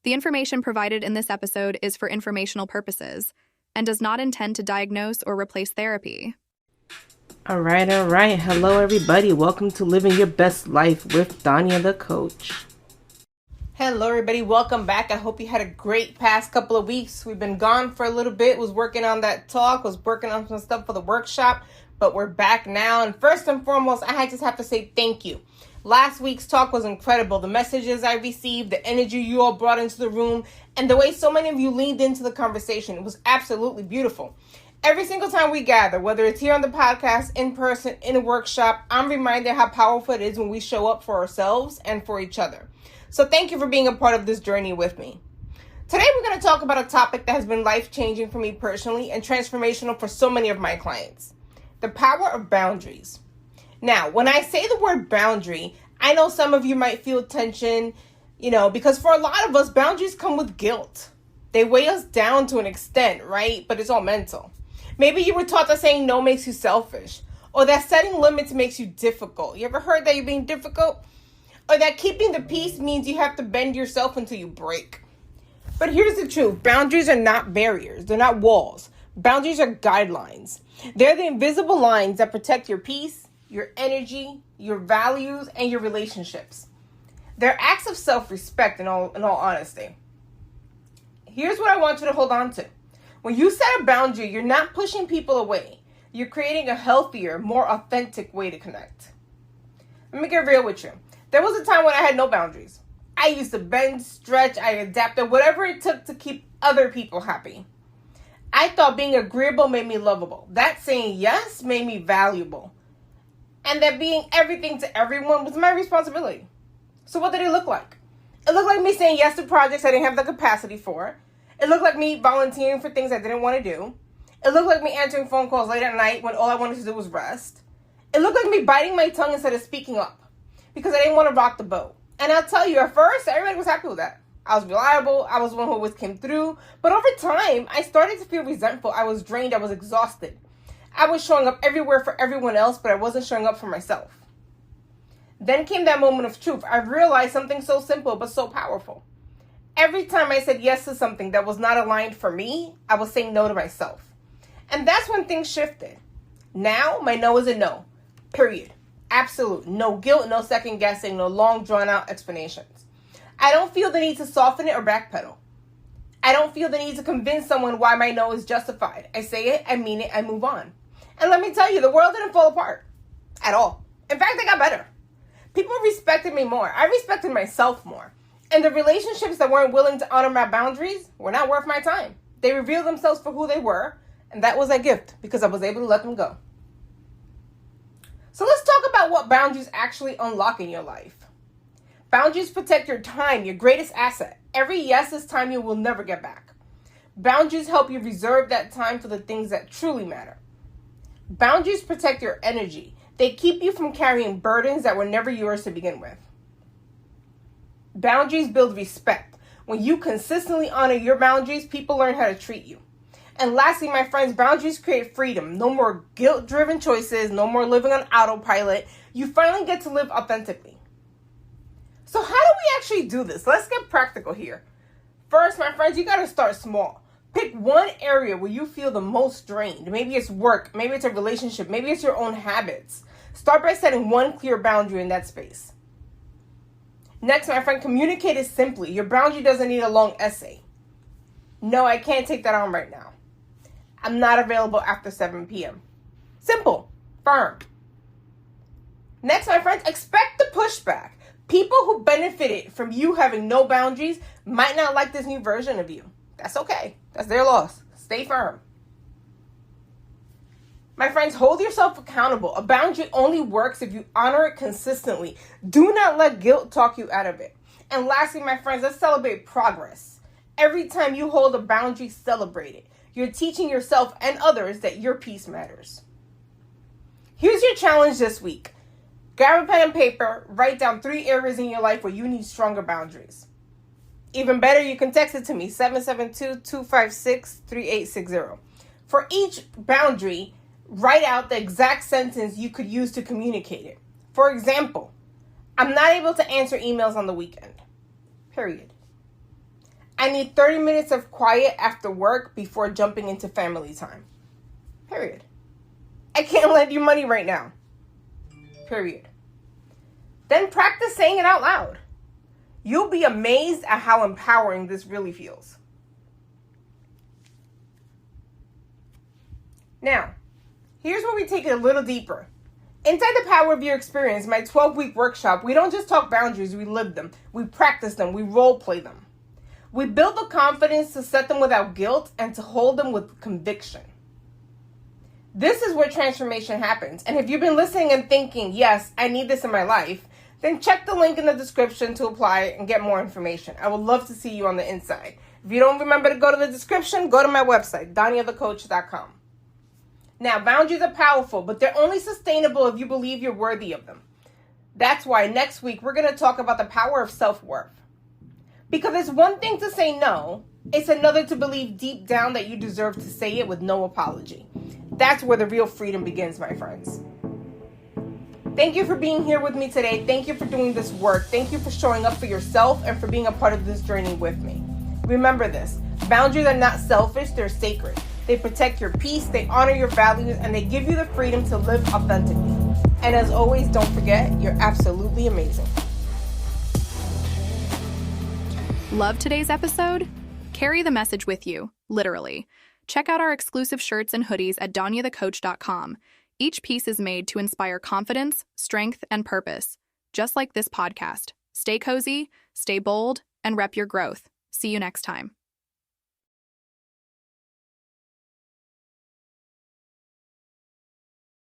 The information provided in this episode is for informational purposes and does not intend to diagnose or replace therapy. All right. Hello, everybody. Welcome to Living Your Best Life with Dania, the coach. Hello, everybody. Welcome back. I hope you had a great past couple of weeks. We've been gone for a little bit. Was working on that talk. Was working on some stuff for the workshop. But we're back now. And first and foremost, I just have to say thank you. Last week's talk was incredible. The messages I received, the energy you all brought into the room, and the way so many of you leaned into the conversation. It was absolutely beautiful. Every single time we gather, whether it's here on the podcast, in person, in a workshop, I'm reminded how powerful it is when we show up for ourselves and for each other. So thank you for being a part of this journey with me. Today we're going to talk about a topic that has been life-changing for me personally and transformational for so many of my clients. The power of boundaries. Now, when I say the word boundary, I know some of you might feel tension, because for a lot of us, boundaries come with guilt. They weigh us down to an extent, right? But it's all mental. Maybe you were taught that saying no makes you selfish, or that setting limits makes you difficult. You ever heard that you're being difficult? Or that keeping the peace means you have to bend yourself until you break. But here's the truth. Boundaries are not barriers. They're not walls. Boundaries are guidelines. They're the invisible lines that protect your peace, your energy, your values, and your relationships. They're acts of self-respect in all honesty. Here's what I want you to hold on to. When you set a boundary, you're not pushing people away. You're creating a healthier, more authentic way to connect. Let me get real with you. There was a time when I had no boundaries. I used to bend, stretch, I adapted, whatever it took to keep other people happy. I thought being agreeable made me lovable. That saying yes made me valuable. And that being everything to everyone was my responsibility. So what did it look like? It looked like me saying yes to projects I didn't have the capacity for. It looked like me volunteering for things I didn't want to do. It looked like me answering phone calls late at night when all I wanted to do was rest. It looked like me biting my tongue instead of speaking up because I didn't want to rock the boat. And I'll tell you, at first, everybody was happy with that. I was reliable. I was one who always came through. But over time, I started to feel resentful. I was drained. I was exhausted. I was showing up everywhere for everyone else, but I wasn't showing up for myself. Then came that moment of truth. I realized something so simple but so powerful. Every time I said yes to something that was not aligned for me, I was saying no to myself. And that's when things shifted. Now, my no is a no. Period. Absolute. No guilt, no second guessing, no long drawn out explanations. I don't feel the need to soften it or backpedal. I don't feel the need to convince someone why my no is justified. I say it, I mean it, I move on. And let me tell you, the world didn't fall apart at all. In fact, it got better. People respected me more. I respected myself more. And the relationships that weren't willing to honor my boundaries were not worth my time. They revealed themselves for who they were, and that was a gift because I was able to let them go. So let's talk about what boundaries actually unlock in your life. Boundaries protect your time, your greatest asset. Every yes is time you will never get back. Boundaries help you reserve that time for the things that truly matter. Boundaries protect your energy. They keep you from carrying burdens that were never yours to begin with. Boundaries build respect. When you consistently honor your boundaries, people learn how to treat you. And lastly, my friends, boundaries create freedom. No more guilt-driven choices, no more living on autopilot. You finally get to live authentically. So how do we actually do this? Let's get practical here. First, my friends, you got to start small. Pick one area where you feel the most drained. Maybe it's work. Maybe it's a relationship. Maybe it's your own habits. Start by setting one clear boundary in that space. Next, my friend, communicate it simply. Your boundary doesn't need a long essay. No, I can't take that on right now. I'm not available after 7 p.m. Simple. Firm. Next, my friends, expect the pushback. People who benefited from you having no boundaries might not like this new version of you. That's okay. That's their loss. Stay firm. My friends, hold yourself accountable. A boundary only works if you honor it consistently. Do not let guilt talk you out of it. And lastly, my friends, let's celebrate progress. Every time you hold a boundary, celebrate it. You're teaching yourself and others that your peace matters. Here's your challenge this week. Grab a pen and paper, write down 3 areas in your life where you need stronger boundaries. Even better, you can text it to me, 772-256-3860. For each boundary, write out the exact sentence you could use to communicate it. For example, I'm not able to answer emails on the weekend. Period. I need 30 minutes of quiet after work before jumping into family time. Period. I can't lend you money right now. Period. Then practice saying it out loud. You'll be amazed at how empowering this really feels. Now, here's where we take it a little deeper. Inside the Power of Your Experience, my 12-week workshop, we don't just talk boundaries, we live them. We practice them, we role play them. We build the confidence to set them without guilt and to hold them with conviction. This is where transformation happens. And if you've been listening and thinking, yes, I need this in my life, then check the link in the description to apply and get more information. I would love to see you on the inside. If you don't remember to go to the description, go to my website, DaniaTheCoach.com. Now, boundaries are powerful, but they're only sustainable if you believe you're worthy of them. That's why next week we're going to talk about the power of self-worth. Because it's one thing to say no, it's another to believe deep down that you deserve to say it with no apology. That's where the real freedom begins, my friends. Thank you for being here with me today. Thank you for doing this work. Thank you for showing up for yourself and for being a part of this journey with me. Remember this, boundaries are not selfish, they're sacred. They protect your peace, they honor your values, and they give you the freedom to live authentically. And as always, don't forget, you're absolutely amazing. Love today's episode? Carry the message with you, literally. Check out our exclusive shirts and hoodies at DaniaTheCoach.com. Each piece is made to inspire confidence, strength, and purpose, just like this podcast. Stay cozy, stay bold, and rep your growth. See you next time.